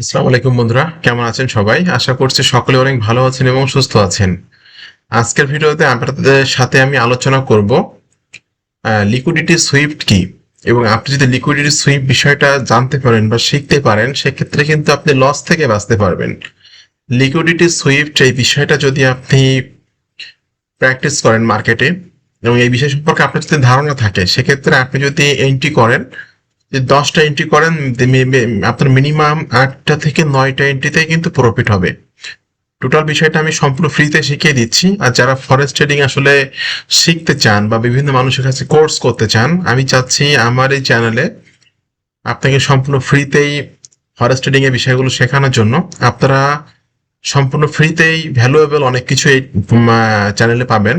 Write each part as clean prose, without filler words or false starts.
আসসালামু আলাইকুম বন্ধুরা, কেমন আছেন সবাই? আশা করছি সকলে অনেক ভালো আছেন এবং সুস্থ আছেন। আজকের ভিডিওতে আপনাদের সাথে আমি আলোচনা করব লিকুইডিটি সুইফট কি, এবং আপনি যদি লিকুইডিটি সুইফট বিষয়টা জানতে পারেন বা শিখতে পারেন সেক্ষেত্রে কিন্তু আপনি লস থেকে বাঁচতে পারবেন। লিকুইডিটি সুইফট এই বিষয়টা যদি আপনি প্র্যাকটিস করেন মার্কেটে এবং এই বিষয় সম্পর্কে আপনার যদি ধারণা থাকে, সেক্ষেত্রে আপনি যদি এন্ট্রি করেন, যে 10টা এন্ট্রি করেন, আপনার মিনিমাম 8টা থেকে 9টা এন্ট্রিতেই কিন্তু প্রফিট হবে। টোটাল বিষয়টা আমি সম্পূর্ণ ফ্রিতে শিখিয়ে দিচ্ছি। আর যারা ফরেক্স ট্রেডিং আসলে শিখতে চান বা বিভিন্ন মানুষের কাছে কোর্স করতে চান, আমি চাচ্ছি আমার এই চ্যানেলে আপনাকে সম্পূর্ণ ফ্রিতেই ফরেক্স ট্রেডিং এর বিষয়গুলো শেখানোর জন্য। আপনারা সম্পূর্ণ ফ্রিতেই ভ্যালুয়েবল অনেক কিছু এই চ্যানেলে পাবেন,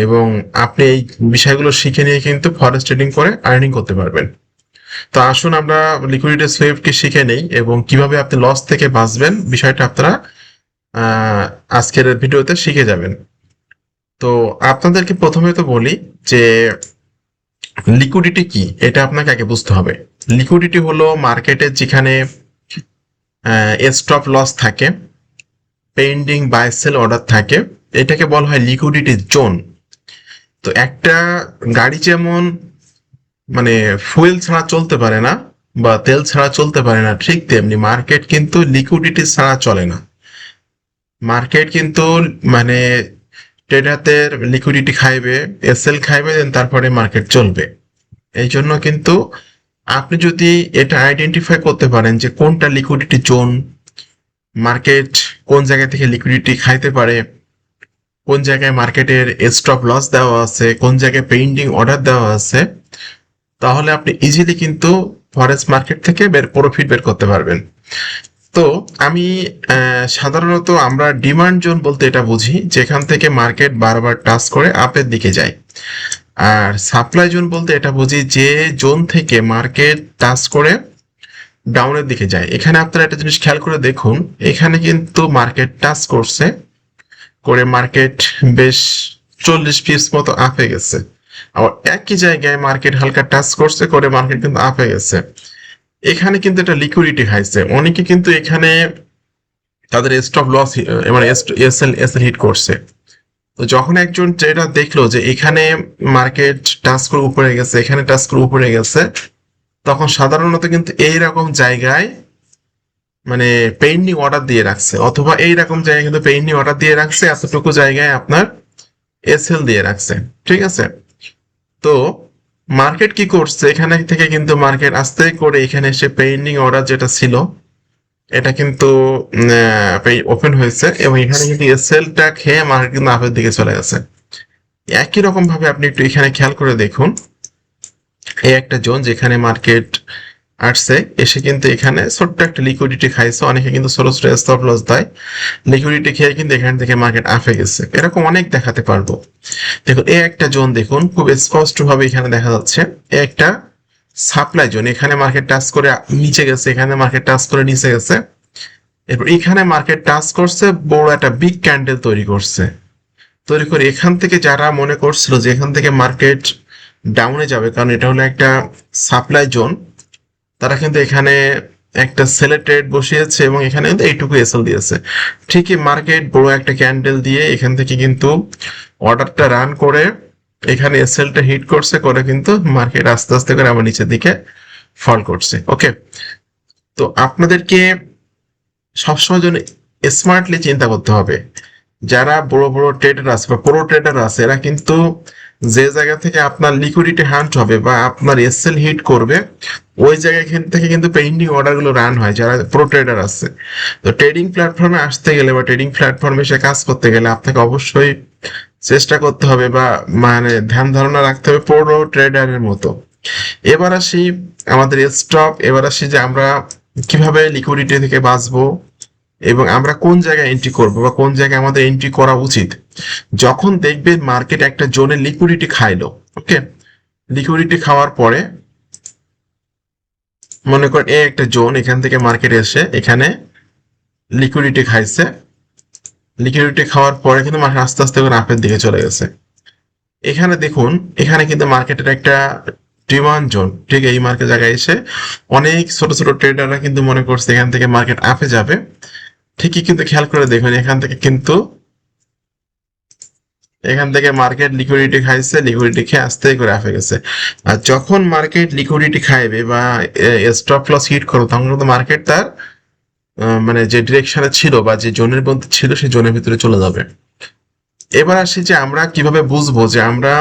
এবং আপনি এই বিষয়গুলো শিখে নিয়ে কিন্তু ফরেক্স ট্রেডিং করে আর্নিং করতে পারবেন। তো আসুন আমরা লিকুইডিটি সুইফটকে শিখে নেই এবং কিভাবে আপনি লস থেকে বাঁচবেন বিষয়টা আপনারা আজকের ভিডিওতে শিখে যাবেন। তো আপনাদেরকে প্রথমে তো বলি যে লিকুইডিটি কি, এটা আপনাকে আগে বুঝতে হবে। লিকুইডিটি হলো মার্কেটে যেখানে স্টপ লস থাকে, পেন্ডিং বাই সেল অর্ডার থাকে, এটাকে বলা হয় লিকুইডিটি জোন। তো একটা গাড়ি যেমন মানে ফুয়েল ছাড়া চলতে পারে না বা তেল ছাড়া চলতে পারে না, ঠিক তেমনি মার্কেট কিন্তু লিকুইডিটি ছাড়া চলে না। মার্কেট কিন্তু মানে ট্রেডারদের লিকুইডিটি খাইবে, এসএল খাইবে, দেন তারপরে মার্কেট চলবে। এই জন্য কিন্তু আপনি যদি এটা আইডেন্টিফাই করতে পারেন যে কোনটা লিকুইডিটি জোন, মার্কেট কোন জায়গা থেকে লিকুইডিটি খাইতে পারে, কোন জায়গায় মার্কেটের স্টপ লস দেওয়া আছে, কোন জায়গায় পেন্ডিং অর্ডার দেওয়া আছে, তাহলে আপনি ইজিলি কিন্তু ফরেক্স মার্কেট থেকে প্রফিট বের করতে পারবেন। তো আমি সাধারণত আমরা ডিমান্ড জোন বলতে এটা বুঝি যেখান থেকে মার্কেট বারবার টাচ করে আপের দিকে যায়। আর সাপ্লাই জোন বলতে এটা বুঝি যে জোন থেকে মার্কেট টাচ করে ডাউনের দিকে যায়। এখানে আপনারা একটা জিনিস খেয়াল করে দেখুন, এখানে কিন্তু মার্কেট টাচ করছে, করে মার্কেট বেশ 40 পিস মতো আপে গেছে। আবার একই জায়গায় মার্কেট হালকা টাচ করছে, করে মার্কেট কিন্তু আপে গেছে। এখানে কিন্তু এটা লিকুইডিটি খাইছে। অনেকে কিন্তু এখানে তাদের স্টপ লস মানে এসএল হিট করছে। তো যখন একজন ট্রেডার দেখলো যে এখানে মার্কেট টাচ করে উপরে গেছে, এখানে টাচ করে উপরে গেছে, তখন সাধারণত কিন্তু এইরকম জায়গায় মানে পেন্ডিং অর্ডার দিয়ে রাখছে, অথবা এইরকম জায়গায় কিন্তু পেন্ডিং অর্ডার দিয়ে রাখছে, এতটুকু জায়গায় আপনার এসএল দিয়ে রাখছে। ঠিক আছে? তো মার্কেট কি করছে, এখানে থেকে কিন্তু মার্কেট আস্তে করে এখানে এসে পেন্ডিং অর্ডার যেটা ছিল এটা কিন্তু ওপেন হয়েছে, এবং এখানে কিন্তু এসএলটা খেয়ে মার্কেট কিন্তু আপের দিকে চলে গেছে। একই রকম ভাবে আপনি একটু এখানে খেয়াল করে দেখুন, এই একটা জোন যেখানে মার্কেট আসছে, এসে কিন্তু এখানে ছোট্ট একটা লিকুইডিটি খাইছে। অনেকে কিন্তু ছোট ছোট স্টপ লস দেয়, লিকুইডিটি খেয়ে কিন্তু এখান থেকে মার্কেট আপে গেছে। এরকম অনেক দেখাতে পারবো। দেখুন এই একটা জোন দেখুন, খুব স্পষ্ট ভাবে এখানে দেখা যাচ্ছে এই একটা সাপ্লাই জোন। এখানে মার্কেট টাচ করে নিচে গেছে, এখানে মার্কেট টাচ করে নিচে গেছে, এরপর এখানে মার্কেট টাচ করছে, বড় একটা বিগ ক্যান্ডেল তৈরি করছে। তৈরি করে এখান থেকে যারা মনে করছিল যে এখান থেকে মার্কেট ডাউনে যাবে, কারণ এটা হলো একটা সাপ্লাই জোন, তারা কিন্তু এখানে একটা সেলে ট্রেড বসিয়েছে এবং এখানে কিন্তু এইটুকু এসএল দিয়েছে। ঠিকই মার্কেট বড় একটা ক্যান্ডেল দিয়ে এখান থেকে কিন্তু অর্ডারটা রান করে এখানে এসএলটা হিট করছে, করে কিন্তু মার্কেট আস্তে আস্তে করে আবার নিচের দিকে ফল করছে। ওকে, তো আপনাদেরকে সবসময় জন্য স্মার্টলি চিন্তা করতে হবে। যারা বড় বড় ট্রেডার আছে বা প্রো ট্রেডার আছে, এরা কিন্তু যে জায়গা থেকে আপনার লিকুইডিটি হান্ট হবে বা আপনার এসএল হিট করবে, ওই জায়গা থেকে কিন্তু পেন্ডিং অর্ডার গুলো রান হয় যারা প্রো ট্রেডার আছে। তো ট্রেডিং প্ল্যাটফর্মে আসতে গেলে বা ট্রেডিং প্ল্যাটফর্মে এসে কাজ করতে গেলে আপনাকে অবশ্যই চেষ্টা করতে হবে বা মানে ধ্যান ধারণা রাখতে হবে প্রো ট্রেডারের মতো। এবার আসি আমাদের স্টপ, এবার আসি যে আমরা কিভাবে লিকুইডিটি থেকে বাঁচবো এবং আমরা কোন জায়গায় এন্ট্রি করব বা কোন জায়গায় আমাদের এন্ট্রি করা উচিত। যখন দেখবেন মার্কেট একটা জোনে লিকুইডিটি খাইলো, ওকে, লিকুইডিটি খাওয়ার পরে মনে করেন এই একটা জোন, এখান থেকে মার্কেট এসে এখানে লিকুইডিটি খাইছে, লিকুইডিটি খাওয়ার পরে কিন্তু মার্কেট আস্তে আস্তে করে আপের দিকে চলে গেছে। এখানে দেখুন, এখানে কিন্তু মার্কেটের একটা ডিমান্ড জোন, ঠিক এই মার্কেট জায়গায় এসে অনেক ছোট ছোট ট্রেডাররা কিন্তু মনে করছে এখান থেকে মার্কেট আপে যাবে। ঠিকই কিন্তু খেয়াল করে দেখবেন এখান থেকে মার্কেট লিকুইডিটি খাইছে, লিকুইডিটি খেয়ে আস্তে করে আপে গেছে। আর যখন মার্কেট লিকুইডিটি খাইবে বা স্টপ লস হিট করবে তখন কিন্তু মার্কেট তার মানে যে ডিরেকশনে ছিল বা যে জোনের মধ্যে ছিল সেই জোনের ভিতরে চলে যাবে। এবার আসি যে আমরা কিভাবে বুঝবো যে আমরা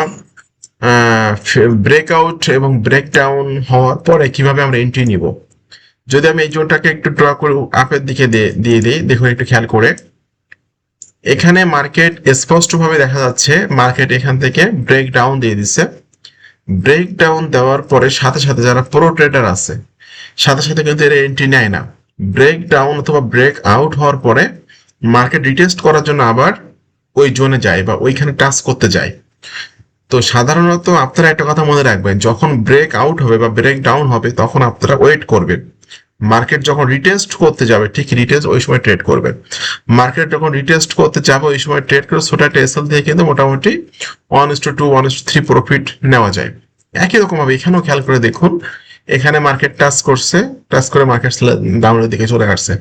ব্রেকআউট এবং ব্রেকডাউন হওয়ার পরে কিভাবে আমরা এন্ট্রি নিব। যদি আমি এই জোনটাকে একটু ড্র করে আপের দিকে দিয়ে দিই, দেখুন একটু খেয়াল করে, এখানে মার্কেট স্পষ্টভাবে দেখা যাচ্ছে মার্কেট এখান থেকে ব্রেকডাউন দিয়ে দিচ্ছে। ব্রেকডাউন দেওয়ার পরে সাথে সাথে যারা প্রো ট্রেডার আছে সাথে সাথে কিন্তু এরা এন্ট্রি নেয় না। ব্রেকডাউন অথবা ব্রেক আউট হওয়ার পরে মার্কেট রিটেস্ট করার জন্য আবার ওই জোনে যায় বা ওইখানে টাচ করতে যায়। তো সাধারণত আপনারা একটা কথা মনে রাখবেন, যখন ব্রেক আউট হবে বা ব্রেক ডাউন হবে তখন আপনারা ওয়েট করবেন। মার্কেট যখন রিটেস্ট করতে যাবে ঠিক রিটেস্ট ওই সময় ট্রেড করবেন। মার্কেট যখন রিটেস্ট করতে যাবে ওই সময় ট্রেড করে ছোট একটা এসএল দিয়ে কিন্তু মোটামুটি 1:2 1:3 প্রফিট নেওয়া যায়। একই রকম ভাবে এখানেও খেয়াল করে দেখুন, এখানে মার্কেট টাচ করে মার্কেট ডাউনের দিকে চলে আসছে।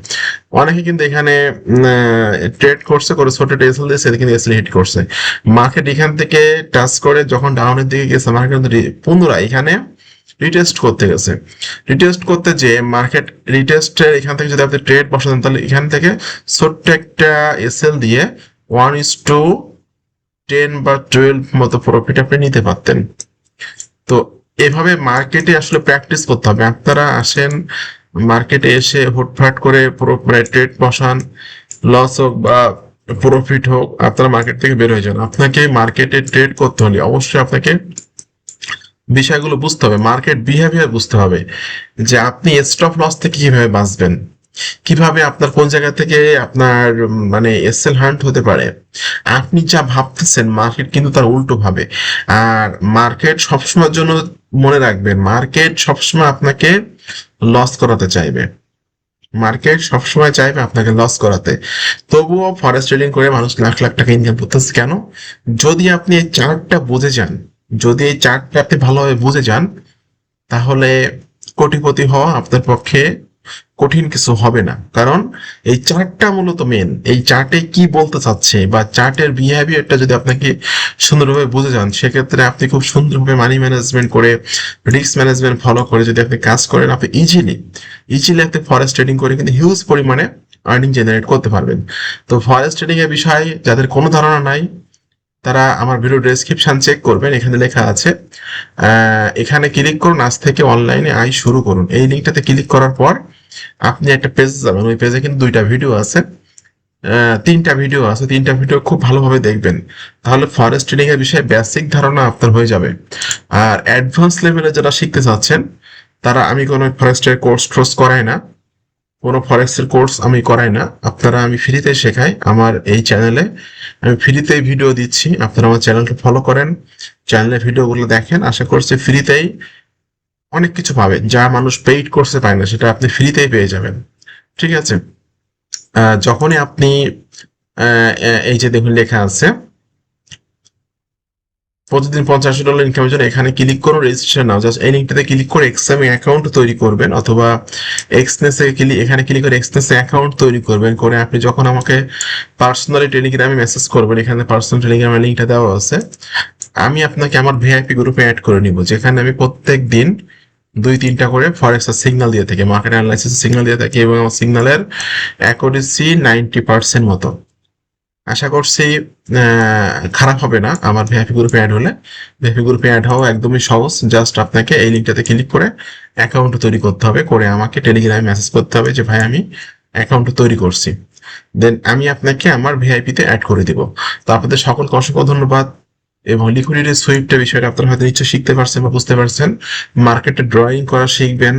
অনেকে কিন্তু এখানে ট্রেড করছে করে ছোট এসএল দিয়ে সেটা কিন্তু এসএল হিট করছে। মার্কেট এখান থেকে টাচ করে যখন ডাউনের দিকে গেছে মার্কেট কিন্তু পুনরায় এখানে রিটেস্ট করতে গেছে। রিটেস্ট করতে যে মার্কেট রিটেস্টের এখান থেকে যদি আপনি ট্রেড বসাতেন তাহলে এখান থেকে ছোট্ট একটা এসএল দিয়ে 1:10 বা 12 মতো প্রফিট আপনি নিতে পারতেন। তো এভাবে মার্কেটে আসলে প্র্যাকটিস করতে হবে। আপনারা আসেন মার্কেটে এসে হুটফাট করে পুরো ট্রেড বসান, লস হোক বা প্রফিট হোক আপনারা মার্কেট থেকে বের হয়ে যান। আপনাকে মার্কেটে ট্রেড করতে হলে অবশ্যই আপনাকে বিষয়গুলো বুঝতে হবে, মার্কেট বিহেভিয়ার বুঝতে হবে যে আপনি স্টপ লস থেকে কিভাবে বাঁচবেন, কিভাবে আপনার কোন জায়গা থেকে আপনার মানে এসএল হান্ট হতে পারে। আপনি যা ভাবতেছেন মার্কেট কিন্তু তার উল্টো ভাবে। আর মার্কেট সবসময়ের জন্য মনে রাখবেন, মার্কেট সবসময় আপনাকে লস করাতে চাইবে। মার্কেট সবসময় চাইবে আপনাকে লস করাতে। তবুও ফরেক্স ট্রেডিং করে মানুষ লাখ লাখ টাকা ইনকাম করতেছে কেন? যদি আপনি এই চার্টটা বুঝে যান, যদি এই চার্টটা আপনি ভালোভাবে বুঝে যান তাহলে কোটিপতি হওয়া আপনার পক্ষে কঠিন কিছু হবে না। কারণ এই চার্টটা মূলত মেন, এই চার্টে কি বলতে চাচ্ছে বা চার্টের বিহেভিয়ারটা যদি আপনাকে সুন্দরভাবে বুঝে যান সেক্ষেত্রে আপনি খুব সুন্দরভাবে মানি ম্যানেজমেন্ট করে রিস্ক ম্যানেজমেন্ট ফলো করে যদি আপনি কাজ করেন আপনি ইজিলি আপনি ফরেক্স ট্রেডিং করে কিন্তু হিউজ পরিমাণে আর্নিং জেনারেট করতে পারবেন। তো ফরেক্স ট্রেডিং এর বিষয়ে যাদের কোনো ধারণা নাই তারা আমার ভিডিও ডেসক্রিপশন চেক করবেন, এখানে লেখা আছে। এখানে ক্লিক করুন আজ থেকে অনলাইনে আয় শুরু করুন। এই লিঙ্কটাতে ক্লিক করার পর আপনি একটা পেজ যাবেন, ওই পেজে কিন্তু 2টা ভিডিও আছে, 3টা ভিডিও আছে, 3টা ভিডিও খুব ভালোভাবে দেখবেন। তাহলে ফরেক্স ট্রেডিং এর বিষয়ে বেসিক ধারণা আপনার হয়ে যাবে। আর অ্যাডভান্স লেভেলে যারা শিখতে চাচ্ছেন তারা, আমি কোনো ফরেক্স ট্রেড কোর্স করাই না, কোনো ফরেক্সের কোর্স আমি করাই না, আপনারা আমি ফ্রিতে শেখাই আমার এই চ্যানেলে। আমি ফ্রিতেই ভিডিও দিচ্ছি, আপনারা আমার চ্যানেলকে ফলো করেন, চ্যানেলের ভিডিওগুলো দেখেন। আশা করছি ফ্রিতেই অনেক কিছু পাবেন যা মানুষ পেইড কোর্সে পায় না, সেটা আপনি ফ্রিতেই পেয়ে যাবেন। ঠিক আছে? যখনই আপনি এই যে দেখুন লেখা আছে প্রতিদিন $85 ইনকামের জন্য এখানে ক্লিক করুন, রেজিস্ট্রেশন নাও। জাস্ট এই লিঙ্কটাতে ক্লিক করে এক্সএম অ্যাকাউন্ট তৈরি করবেন অথবা এক্সনেসে এখানে ক্লিক করে এক্সনেসে অ্যাকাউন্ট তৈরি করবেন। করে আপনি যখন আমাকে পার্সোনালি টেলিগ্রামে মেসেজ করবেন, এখানে পার্সোনাল টেলিগ্রামের লিঙ্কটা দেওয়া আছে, আমি আপনাকে আমার ভিআইপি গ্রুপে অ্যাড করে নিব, যেখানে আমি প্রত্যেক দিন 2-3টা করে ফরেক্সের সিগন্যাল দিয়ে থাকি, মার্কেট অ্যানালাইসিস সিগন্যাল দিয়ে থাকি এবং আমার সিগন্যালের অ্যাকুরেসি 90% মতো। আশা করছি খারাপ হবে না আমার ভিআইপি গ্রুপে অ্যাড হলে। ভিআইপি গ্রুপে অ্যাড হওয়া একদমই সহজ, জাস্ট আপনাকে এই লিঙ্কটাতে ক্লিক করে অ্যাকাউন্ট তৈরি করতে হবে, করে আমাকে টেলিগ্রামে মেসেজ করতে হবে যে ভাই আমি অ্যাকাউন্ট তৈরি করছি, দেন আমি আপনাকে আমার ভিআইপিতে অ্যাড করে দিব। তো আপনাদের সকলকে অসংখ্য ধন্যবাদ। এবং লিকুইডিটি সুইপটা বিষয়টা আপনারা হয়তো নিশ্চয়ই শিখতে পারছেন বা বুঝতে পারছেন। মার্কেটে ড্রয়িং করা শিখবেন,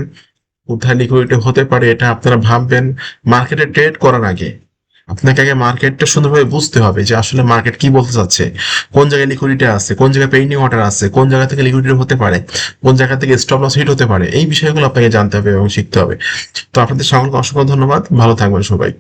কোথায় লিকুইডিটি হতে পারে এটা আপনারা ভাববেন। মার্কেটে ট্রেড করার আগে আপনাকে আগে মার্কেটটা সুন্দরভাবে বুঝতে হবে যে আসলে মার্কেট কি বলতে চাচ্ছে, কোন জায়গায় লিকুইডিটি আছে, কোন জায়গায় পেন্ডিং অর্ডার আছে, কোন জায়গা থেকে লিকুইডিটি হতে পারে, কোন জায়গা থেকে স্টপ লস হিট হতে পারে। এই বিষয়গুলো আপনাকে জানতে হবে এবং শিখতে হবে। তো আপনাদের সকলকে অসংখ্য ধন্যবাদ, ভালো থাকবেন সবাই।